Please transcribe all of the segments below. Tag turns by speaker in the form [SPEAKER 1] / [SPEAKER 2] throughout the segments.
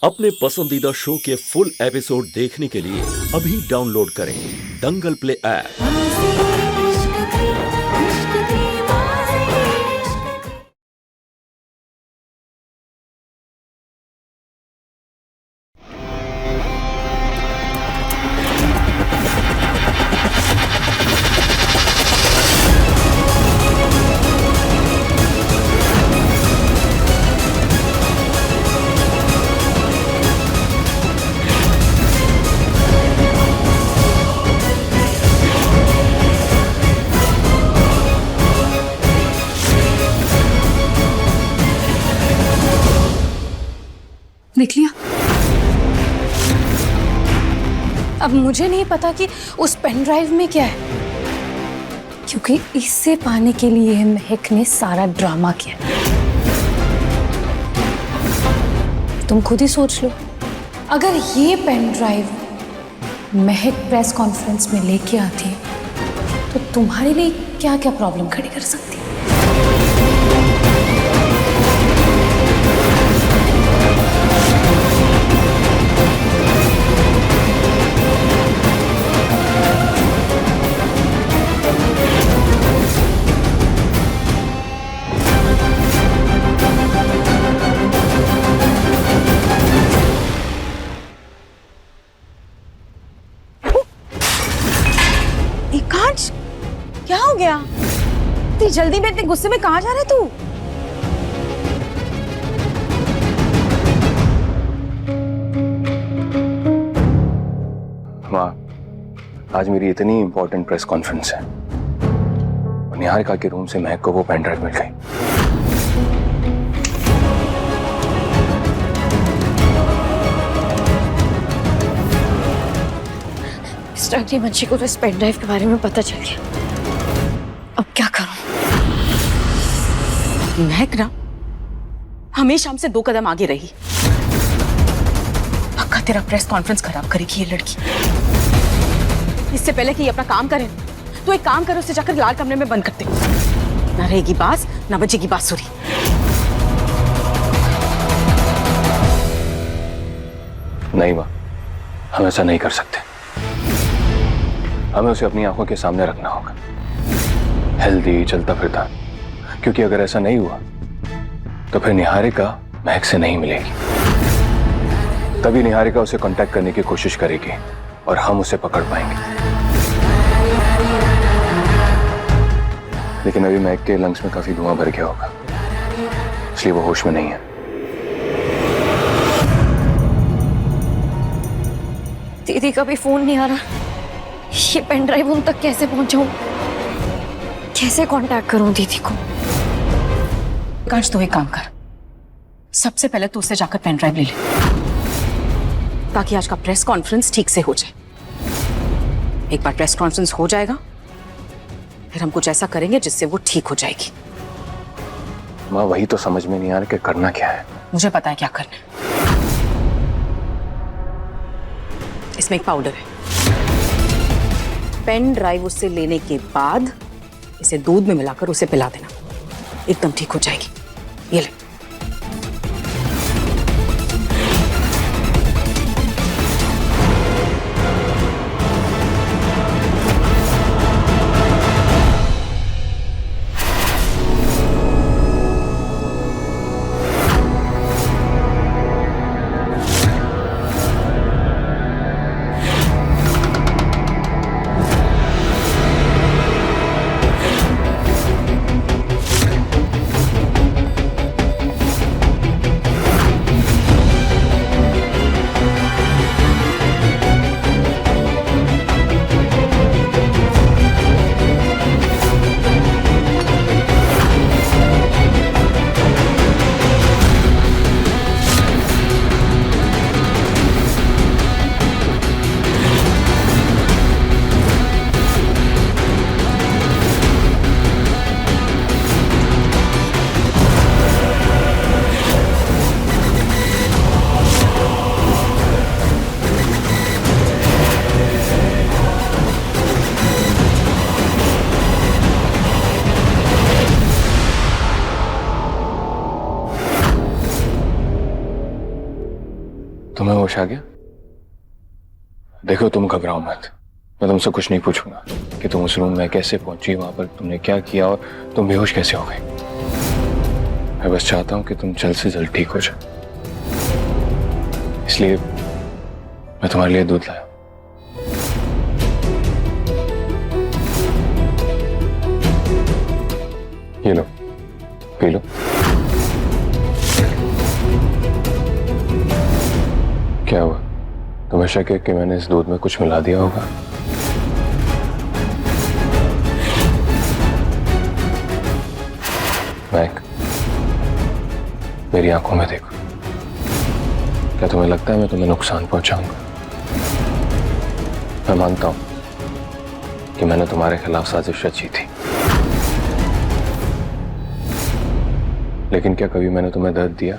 [SPEAKER 1] अपने पसंदीदा शो के फुल एपिसोड देखने के लिए अभी डाउनलोड करें दंगल प्ले ऐप।
[SPEAKER 2] देख लिया। अब मुझे नहीं पता कि उस पेन ड्राइव में क्या है, क्योंकि इससे पाने के लिए महक ने सारा ड्रामा किया। तुम खुद ही सोच लो, अगर ये पेन ड्राइव महक प्रेस कॉन्फ्रेंस में लेके आती तो तुम्हारे लिए क्या क्या प्रॉब्लम खड़ी कर सकती।
[SPEAKER 3] कांच, क्या हो गया? इतनी जल्दी में, इतने गुस्से में कहाँ जा रहा है तू?
[SPEAKER 4] माँ, आज मेरी इतनी इंपॉर्टेंट प्रेस कॉन्फ्रेंस है और निहारिका के रूम से महक को वो पेन ड्राइव मिल गई।
[SPEAKER 2] मंशी को तो इस पेन ड्राइव के बारे में पता चल गया। अब क्या करूं?
[SPEAKER 3] महक ना हमेशा हमसे 2 कदम आगे रही। पक्का तेरा प्रेस कॉन्फ्रेंस खराब करेगी ये लड़की। इससे पहले कि ये अपना काम करे, तो एक काम करो, उसे जाकर लाल कमरे में बंद कर दे। ना रहेगी बास, ना बजेगी बांसुरी।
[SPEAKER 4] नहीं माँ, हम ऐसा नहीं कर सकते। हमें उसे अपनी आंखों के सामने रखना होगा, हेल्दी, चलता फिरता, क्योंकि अगर ऐसा नहीं हुआ तो फिर निहारिका महक से नहीं मिलेगी। तभी निहारिका उसे कांटेक्ट करने की कोशिश करेगी और हम उसे पकड़ पाएंगे। लेकिन अभी महक के लंग्स में काफी धुआं भर गया होगा, इसलिए वो होश में नहीं है।
[SPEAKER 2] दीदी का भी फोन नहीं आ रहा। ये पेन ड्राइव उन तक कैसे पहुंचाऊं? कैसे कांटेक्ट करूं दीदी को?
[SPEAKER 3] कांच, तू एक काम कर, सबसे पहले तू उससे जाकर पेन ड्राइव ले ले, ताकि आज का प्रेस कॉन्फ्रेंस ठीक से हो जाए। एक बार प्रेस कॉन्फ्रेंस हो जाएगा, फिर हम कुछ ऐसा करेंगे जिससे वो ठीक हो जाएगी।
[SPEAKER 4] माँ, वही तो समझ में नहीं आ रहा कि करना क्या है।
[SPEAKER 3] मुझे पता है क्या करना है। इसमें एक पाउडर है। पेन ड्राइव उससे लेने के बाद इसे दूध में मिलाकर उसे पिला देना, एकदम ठीक हो जाएगी। ये ले।
[SPEAKER 4] तुम्हें होश आ गया? देखो तुम घबराओ मत, मैं तुमसे कुछ नहीं पूछूंगा कि तुम उस रूम में कैसे पहुंची, वहां पर तुमने क्या किया और तुम बेहोश कैसे हो गई। मैं बस चाहता हूं कि तुम जल्द से जल्द ठीक हो जाओ, इसलिए मैं तुम्हारे लिए दूध लाया। ये लो, पी लो। क्या हुआ? तुम्हें शक है कि मैंने इस दूध में कुछ मिला दिया होगा? महक, मेरी आंखों में देखो। क्या तुम्हें लगता है मैं तुम्हें नुकसान पहुंचाऊंगा? मैं मानता हूं कि मैंने तुम्हारे खिलाफ साजिश रची थी, लेकिन क्या कभी मैंने तुम्हें दर्द दिया?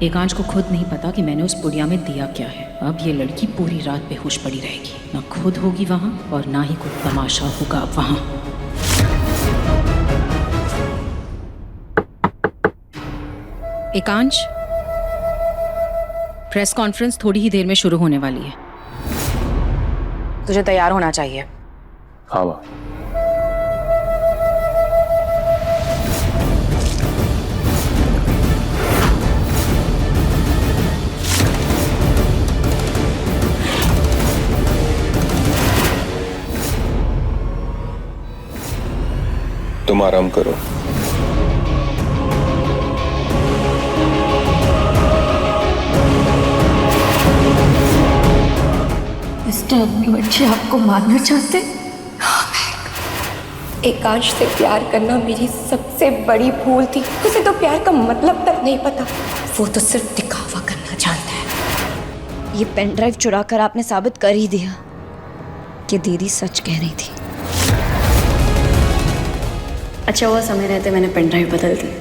[SPEAKER 3] एकांश को खुद नहीं पता कि मैंने उस पुड़िया में दिया क्या है। अब ये लड़की पूरी रात बेहोश पड़ी रहेगी, ना खुद होगी वहां और ना ही कोई तमाशा होगा अब वहां। एकांश, प्रेस कॉन्फ्रेंस थोड़ी ही देर में शुरू होने वाली है, तुझे तैयार होना चाहिए।
[SPEAKER 4] हाँ माँ। तुम आराम करो।
[SPEAKER 2] मिस्टर अग्निवंशी आपको मारना चाहते?
[SPEAKER 5] एकांश से प्यार करना मेरी सबसे बड़ी भूल थी। उसे तो प्यार का मतलब तक नहीं पता, वो तो सिर्फ दिखावा करना जानता है।
[SPEAKER 6] ये पेन ड्राइव चुरा कर आपने साबित कर ही दिया कि दीदी सच कह रही थी।
[SPEAKER 5] अच्छा हुआ समय रहते मैंने पेन ड्राइव बदल दी।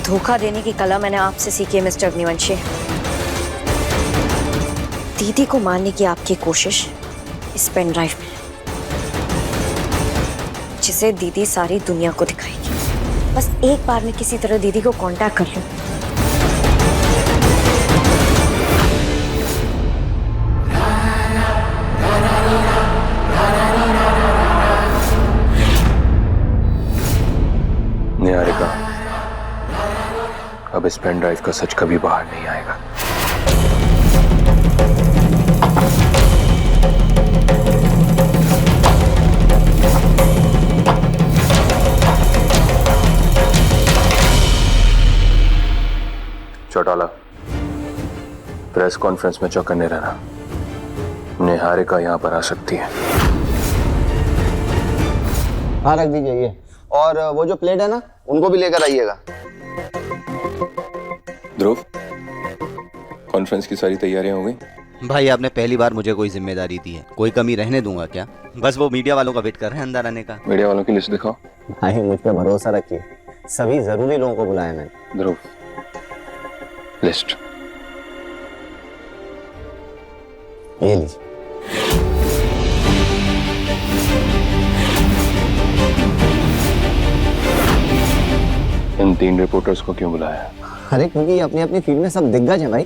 [SPEAKER 6] धोखा देने की कला मैंने आपसे सीखी है मिस्टर अग्निवंशी। दीदी को मारने की आपकी कोशिश इस पेन ड्राइव में, जिसे दीदी सारी दुनिया को दिखाएगी। बस एक बार मैं किसी तरह दीदी को कांटेक्ट कर लूं।
[SPEAKER 4] निहारिका, अब इस पेन ड्राइव का सच कभी बाहर नहीं आएगा। चौटाला, प्रेस कॉन्फ्रेंस में चौकन्ने रहना। निहारिका यहां पर आ सकती है।
[SPEAKER 7] हाँ रख दीजिए ये, और वो जो प्लेट है ना उनको भी लेकर आइएगा।
[SPEAKER 4] ध्रुव, कॉन्फ्रेंस की सारी तैयारियां हो गई?
[SPEAKER 8] भाई आपने पहली बार मुझे कोई जिम्मेदारी दी है, कोई कमी रहने दूंगा क्या? बस वो मीडिया वालों का वेट कर रहे हैं अंदर आने का।
[SPEAKER 4] मीडिया वालों की लिस्ट दिखाओ।
[SPEAKER 7] भाई मुझ पे भरोसा रखिए, सभी जरूरी लोगों को बुलाया मैंने।
[SPEAKER 4] ध्रुव, लिस्ट।
[SPEAKER 7] ये लीजिए।
[SPEAKER 4] इन 3 रिपोर्टर्स को क्यों बुलाया?
[SPEAKER 7] अरे क्योंकि ये अपनी अपनी फील्ड में सब दिग्गज हैं भाई।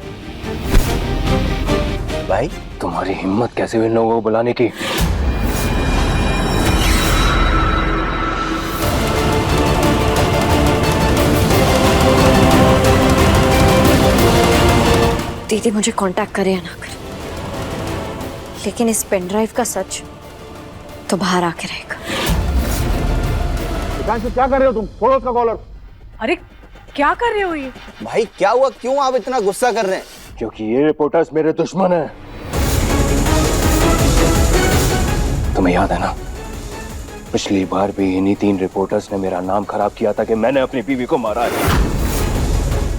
[SPEAKER 7] भाई
[SPEAKER 4] तुम्हारी हिम्मत कैसे हुई इन लोगों को बुलाने की?
[SPEAKER 6] दीदी मुझे कांटेक्ट करे या ना करे, लेकिन इस पेन ड्राइव का सच तो बाहर आके रहेगा।
[SPEAKER 7] क्या कर रहे हो तुम? छोड़ो उसका कॉलर।
[SPEAKER 3] अरे क्या कर रहे हो ये?
[SPEAKER 7] भाई क्या हुआ, क्यों आप इतना गुस्सा कर रहे हैं?
[SPEAKER 4] क्योंकि ये रिपोर्टर्स मेरे दुश्मन हैं। तुम्हें याद है ना, पिछली बार भी इन्हीं 3 रिपोर्टर्स ने मेरा नाम खराब किया था कि मैंने अपनी बीवी को मारा है।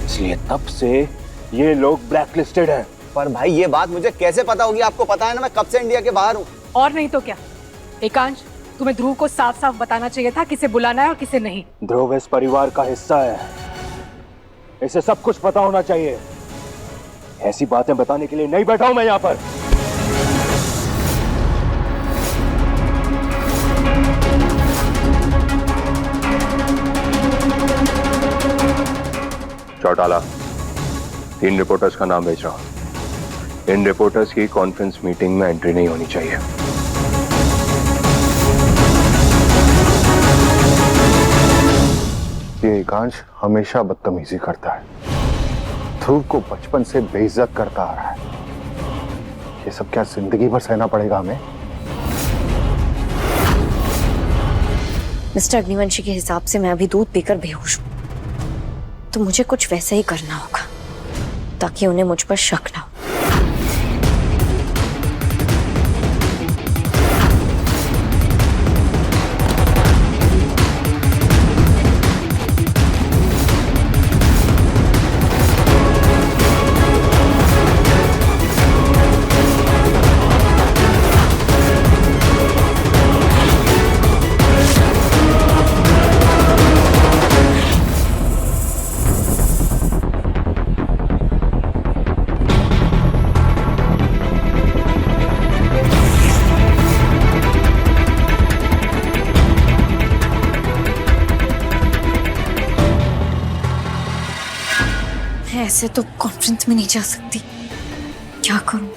[SPEAKER 4] इसलिए तब से ये लोग ब्लैकलिस्टेड हैं।
[SPEAKER 7] पर भाई ये बात मुझे कैसे पता होगी? आपको पता है ना मैं कब से इंडिया के बाहर हूँ।
[SPEAKER 3] और नहीं तो क्या। एकांश, तुम्हें ध्रुव को साफ साफ बताना चाहिए था किसे बुलाना है और किसे नहीं।
[SPEAKER 4] ध्रुव इस परिवार का हिस्सा है, इसे सब कुछ पता होना चाहिए। ऐसी बातें बताने के लिए नहीं बैठा हूं मैं यहाँ पर। चौटाला, 3 रिपोर्टर्स का नाम भेज रहा हूं। इन रिपोर्टर्स की कॉन्फ्रेंस मीटिंग में एंट्री नहीं होनी चाहिए।
[SPEAKER 9] ये एकांश हमेशा बदतमीजी करता है, ध्रुव को बचपन से बेइज्जत करता आ रहा है। ये सब क्या जिंदगी भर सहना पड़ेगा हमें?
[SPEAKER 6] मिस्टर अग्निवंशी के हिसाब से मैं अभी दूध पीकर बेहोश हूँ, तो मुझे कुछ वैसा ही करना होगा ताकि उन्हें मुझ पर शक ना हो। ऐसे तो कॉन्फ्रेंस में नहीं जा सकती, क्या करूं?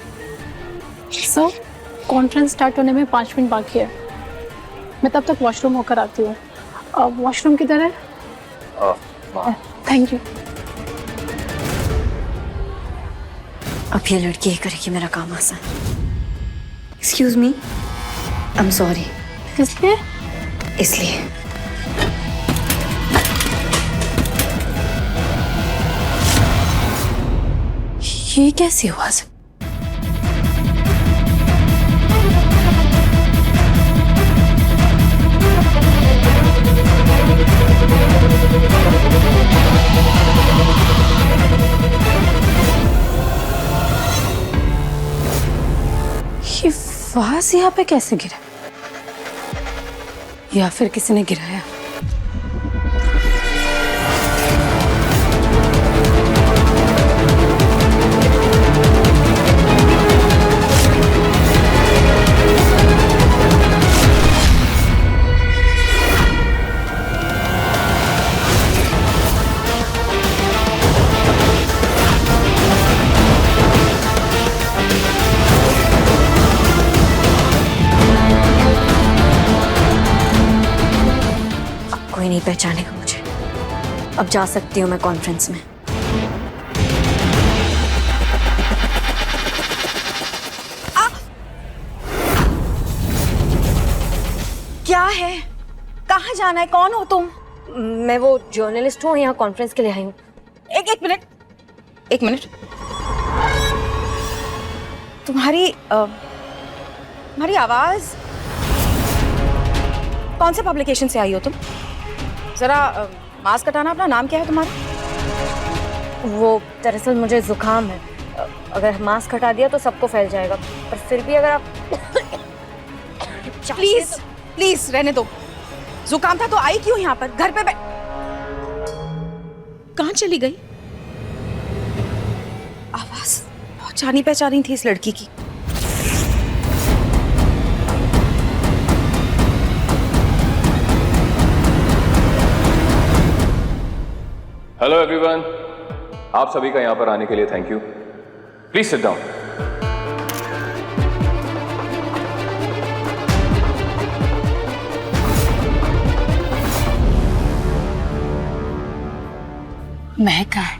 [SPEAKER 2] सर, कॉन्फ्रेंस स्टार्ट होने में 5 मिनट बाकी है। मैं तब तक वॉशरूम होकर आती हूँ। वॉशरूम किधर है? Thank you.
[SPEAKER 6] अब ये लड़की ही करेगी मेरा काम आसान। Excuse me, I am sorry.
[SPEAKER 2] किसलिए?
[SPEAKER 6] इसलिए
[SPEAKER 2] ये कैसी आवाज है? ये वाज यहाँ पे कैसे गिरा? या फिर किसी ने गिराया?
[SPEAKER 6] कोई नहीं पहचानेगा मुझे। अब जा सकती हूँ मैं कॉन्फ्रेंस में।
[SPEAKER 3] क्या है? कहाँ जाना है? कौन हो तुम?
[SPEAKER 6] मैं वो जर्नलिस्ट हूँ, यहाँ कॉन्फ्रेंस के लिए आई हूँ।
[SPEAKER 3] एक मिनट। तुम्हारी आवाज कौन से पब्लिकेशन से आई हो तुम? जरा मास्क हटाना। अपना नाम क्या है तुम्हारा?
[SPEAKER 6] वो दरअसल मुझे जुकाम है, अगर मास्क हटा दिया तो सबको फैल जाएगा, पर फिर भी अगर आप
[SPEAKER 3] प्लीज रहने दो। जुकाम था तो आई क्यों यहाँ पर? घर पे कहाँ चली गई? आवाज बहुत जानी पहचानी थी इस लड़की की।
[SPEAKER 4] हेलो एवरीवन, आप सभी का यहां पर आने के लिए thank you. Please sit down.
[SPEAKER 3] महक कहाँ है?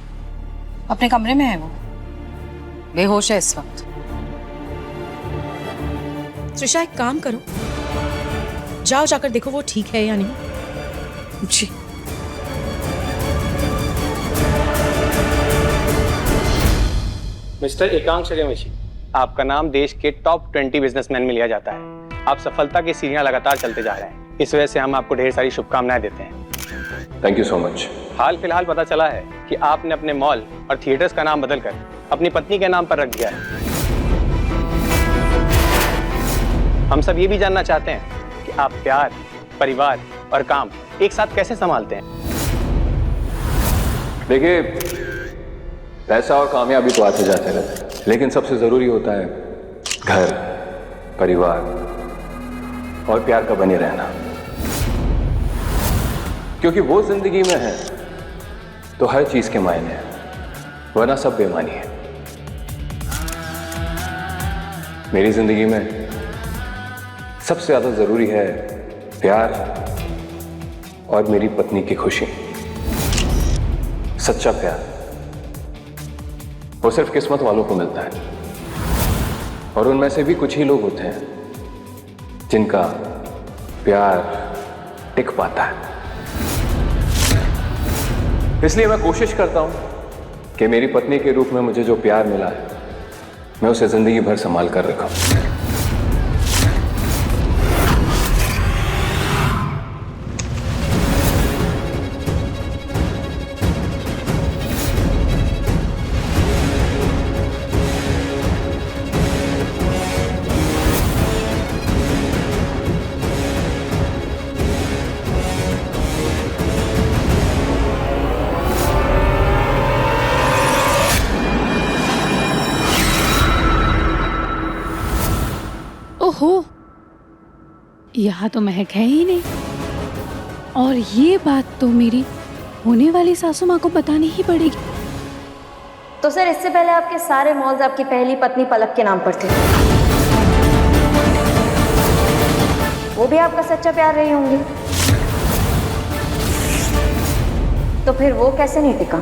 [SPEAKER 3] अपने कमरे में है वो, बेहोश है इस वक्त। त्रिशा एक काम करो, जाओ जाकर देखो वो ठीक है या नहीं। जी।
[SPEAKER 10] मिस्टर एकांश अगमवेशी, आपका नाम देश के टॉप 20 बिजनेसमैन में लिया जाता है। आप सफलता की सीढ़ियां लगातार चलते जा रहे हैं, इस वजह से हम आपको ढेर सारी शुभकामनाएं देते हैं।
[SPEAKER 4] Thank you so much.
[SPEAKER 10] हाल फिलहाल पता चला है कि आपने अपने मॉल और थिएटर्स का नाम बदलकर अपनी पत्नी के नाम पर रख दिया है। हम सब ये भी जानना चाहते हैं कि आप प्यार, परिवार और काम एक साथ कैसे संभालते हैं।
[SPEAKER 4] देखिए, पैसा और कामयाबी तो आते जाते रहते हैं, लेकिन सबसे जरूरी होता है घर, परिवार और प्यार का बने रहना। क्योंकि वो जिंदगी में है तो हर चीज के मायने हैं, वरना सब बेमानी है। मेरी जिंदगी में सबसे ज्यादा जरूरी है प्यार और मेरी पत्नी की खुशी। सच्चा प्यार वो सिर्फ किस्मत वालों को मिलता है, और उनमें से भी कुछ ही लोग होते हैं जिनका प्यार टिक पाता है। इसलिए मैं कोशिश करता हूं कि मेरी पत्नी के रूप में मुझे जो प्यार मिला है, मैं उसे जिंदगी भर संभाल कर रखूं।
[SPEAKER 2] ओहो, यहाँ तो महक है ही नहीं, और ये बात तो मेरी होने वाली सासू माँ को बतानी ही पड़ेगी।
[SPEAKER 6] तो सर, इससे पहले आपके सारे मॉल्स आपकी पहली पत्नी पलक के नाम पर थे, वो भी आपका सच्चा प्यार रही होंगी, तो फिर वो कैसे नहीं टिका?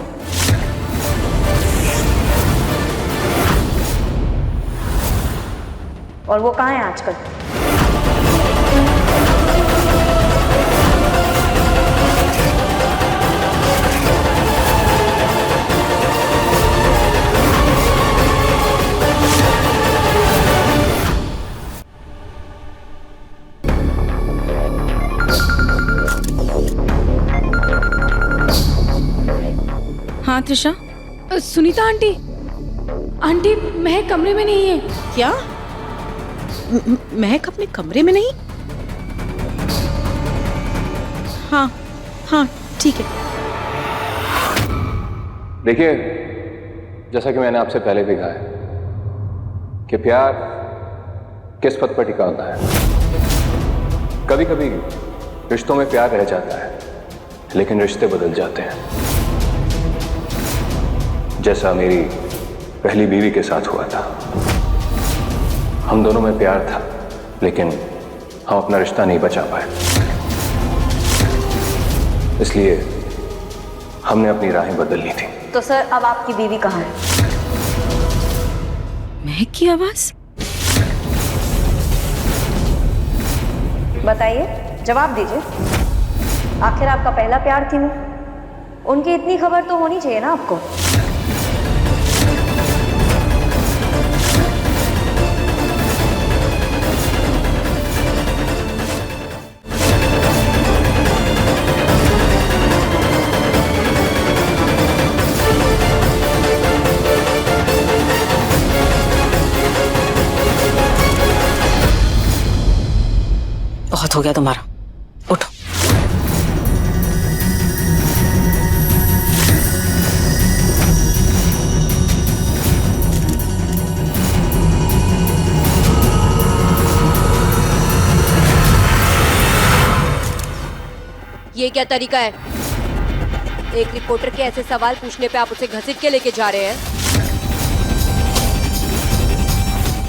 [SPEAKER 6] और वो कहाँ है आजकल?
[SPEAKER 3] हाँ त्रिशा।
[SPEAKER 2] सुनीता आंटी, आंटी महक कमरे में नहीं है।
[SPEAKER 3] क्या? महक अपने कमरे में नहीं? हाँ हाँ ठीक है।
[SPEAKER 4] देखिए, जैसा कि मैंने आपसे पहले भी कहा है कि प्यार किस्मत पर टिका होता है। कभी कभी रिश्तों में प्यार रह जाता है, लेकिन रिश्ते बदल जाते हैं, जैसा मेरी पहली बीवी के साथ हुआ था। हम दोनों में प्यार था, लेकिन हम अपना रिश्ता नहीं बचा पाए, इसलिए हमने अपनी राहें बदल ली थी।
[SPEAKER 6] तो सर, अब आपकी बीवी कहाँ है?
[SPEAKER 3] महक की आवाज?
[SPEAKER 6] बताइए, जवाब दीजिए। आखिर आपका पहला प्यार थी वो, उनकी इतनी खबर तो होनी चाहिए ना आपको।
[SPEAKER 3] बहुत हो गया तुम्हारा, उठो।
[SPEAKER 11] ये क्या तरीका है? एक रिपोर्टर के ऐसे सवाल पूछने पे आप उसे घसीट के लेके जा रहे हैं?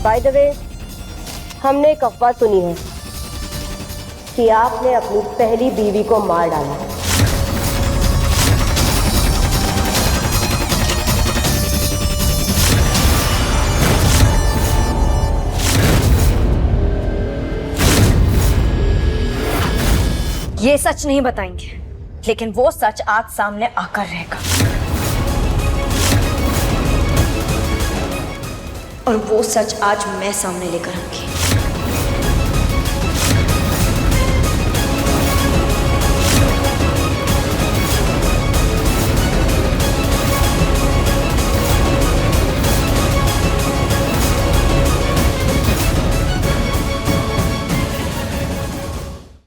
[SPEAKER 12] बाय द वे, हमने एक अफवाह सुनी है कि आपने अपनी पहली बीवी को मार डाला।
[SPEAKER 6] ये सच नहीं बताएंगे, लेकिन वो सच आज सामने आकर रहेगा। और वो सच आज मैं सामने लेकर आऊंगी।